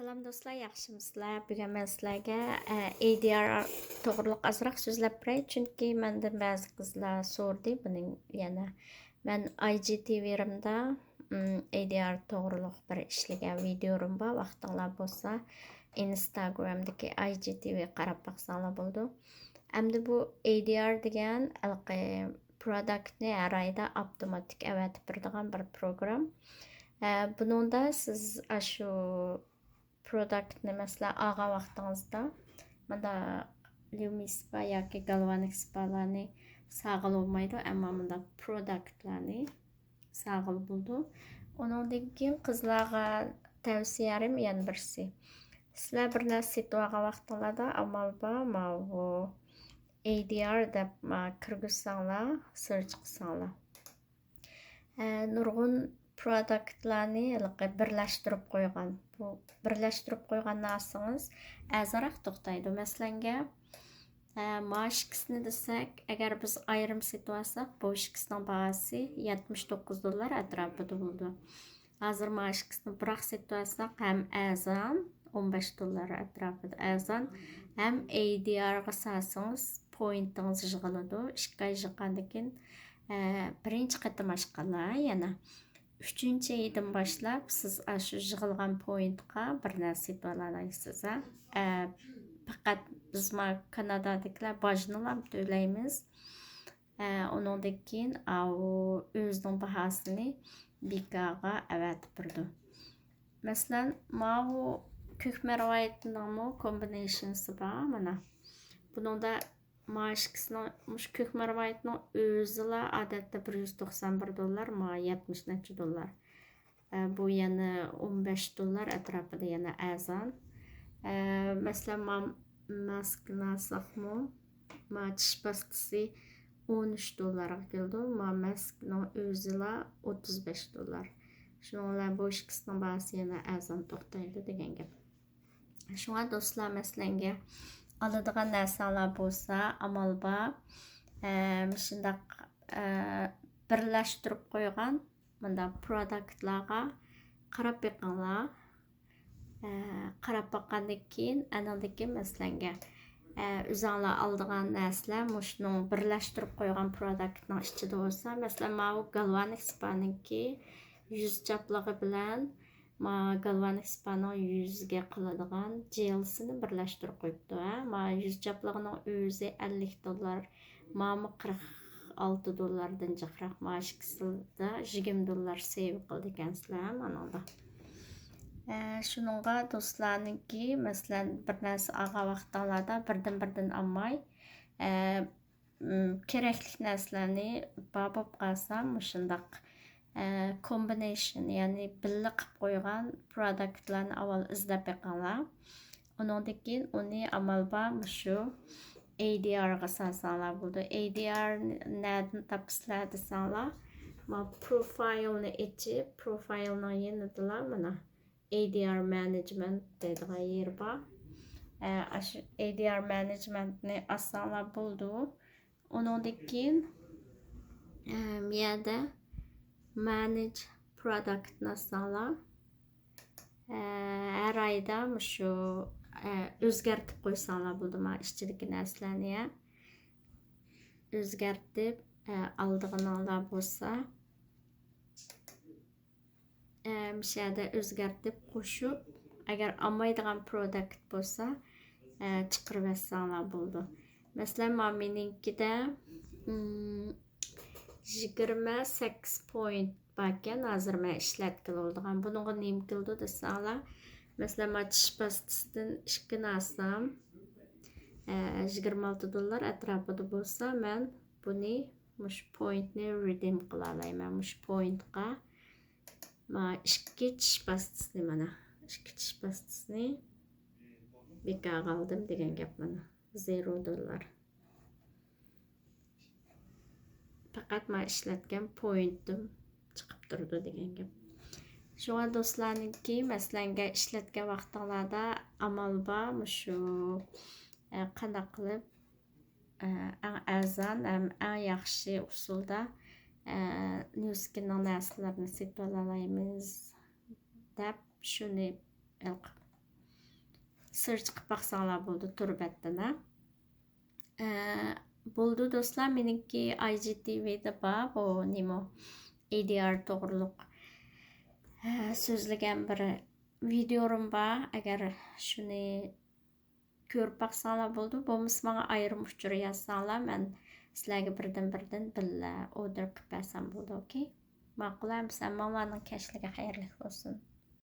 Salam do'stlar, yaxshimisizlar? Bugun men sizlarga ADR to'g'riliq ozroq so'zlab beray, chunki mendan ba'zi qizlar so'rdi buning yana. Men IGTV'imda ADR to'g'riliq bir ishlagan videom bor. Vaqtinglar bo'lsa, Instagram'dagi IGTV qarab baqsanglar bo'ldi. Endi bu ADR degan produktni har oyda avtomatik avatib beradigan bir program. Buningda siz shu produktni masalan olgan vaqtingizda mana Lumis spa yoki Galvanic spalarni sog'il bo'lmaydi, ammo bunda produktlarni sog'il bo'ldi. Uningdan keyin qizlarga tavsiyalarim yana birisi. Sizlar bir narsa sotib olgan vaqtinglarda amal bor, ADR deb kirgizsanglar, search qilsanglar. Nurg'un produktlarni birlashtirib qo'ygan. Bu birlashtirib qo'ygan narsangiz azroq to'xtaydi. Masalanga, ikisini desak, agar biz ayrim sotib olsak, bu ikkisining bahosi $79 atrofida bo'ldi. Hozir ikisini biroq sotib olsak, ham azon $15 atrofida. Azon ham ADR ga solsangiz, pointingiz yig'iladi. 2 oy yig'gandan keyin birinchi qatim ochganlar yana 3-oydan boshlab siz shu yig'ilgan pointga bir narsa sotib olasiz. Faqat biz Kanadadagilar bojni to'laymiz. Uningdan keyin o'zining bahosini bekaga avatib berdi. Masalan, bu ko'k marvaytning kombinatsiyasi bor mana. Buningda ikisinin ko'k marvaytning o'zila odatda $191, $70. Bu yana $15 atrofida yana azon. Masalan, maskani olsaqmi, tish pastasi $13 ga keldi. Maskning o'zila $35. Shuningdek bu ikkisining bahosi yana azon to'xtaydi degan gap. Shunga do'stlar, masalanga oladigan narsalar bo'lsa, amal bor. Shundaq birlashtirib qo'ygan bunda produktlarga qarab beqinglar. Qarab boqqandan keyin anandagi masalanga o'zinglar oladigan narsalar mushning birlashtirib qo'ygan produktning ichida bo'lsa, masalan, bu Galvanic spaninki yuz chapligi bilan Galvanic spaning yuzga qiladigan gelsini birlashtirib qo'yibdi. Yuz chapligining o'zi $50, $46dan jiqroq. Ikkisida $20 save qildi ekansizlar manada. Shuningga do'stlarniki, masalan, bir narsa olgan vaqtinglarda birdan olmay, kerakli narsalarni bo'lib qolsa, shundaq combination, ya'ni birga qilib qo'ygan produktlarni avval izlab beqinglar. Uningdan keyin uni amal bor shu ADR ga solsanglar bo'ldi. ADR nerdan topsizlar desanglar, profilni ochib, profilning yanida mana ADR management deydigan yer bor. Shu ADR managementni olsanglar bo'ldi. Uningdan keyin bu yerda manage product nasanglar har oyda shu o'zgartib qo'ysanglar bo'ldi. Ichidagi narsalarni o'zgartib oldiganlar bo'lsa, yerda o'zgartib qo'shib, agar olmaydigan produkt bo'lsa, chiqarib olsanglar bo'ldi. Masalan, meninkida 28 point bor ekan, hozir men ishlatgan bo'lgan. Buningga nima keldi desanglar, masalan, tish pastasidan 2 olsam, $26 atrofida bo'lsa, men buni pointni redeem qila olaman. Pointga 2 tish pastasini mana 2 tish pastasini bekaga oldim degan gap mana. $0. Faqat men ishlatgan pointim chiqib turdi degan gap. Shunga do'stlarniki, masalanga ishlatgan vaqtinglarda amal bor shu qanday qilib eng arzon ham eng yaxshi usulda narsalarni sotib olamiz deb shuni search qilib baqsanglar bo'ldi turbatdan. Bo'ldi do'stlar, meniki IGTV'da bor bu nima ADR to'g'riliq so'zlagan bir videorim bor. Agar shuni ko'rib baqsanglar bo'ldi. Bo'lmasa menga ayrim uchur yozsanglar, men sizlarga birdan billa order qilib bersam bo'ldi, okey? Ma'qul, hammalarning kashliga xayrli bo'lsin.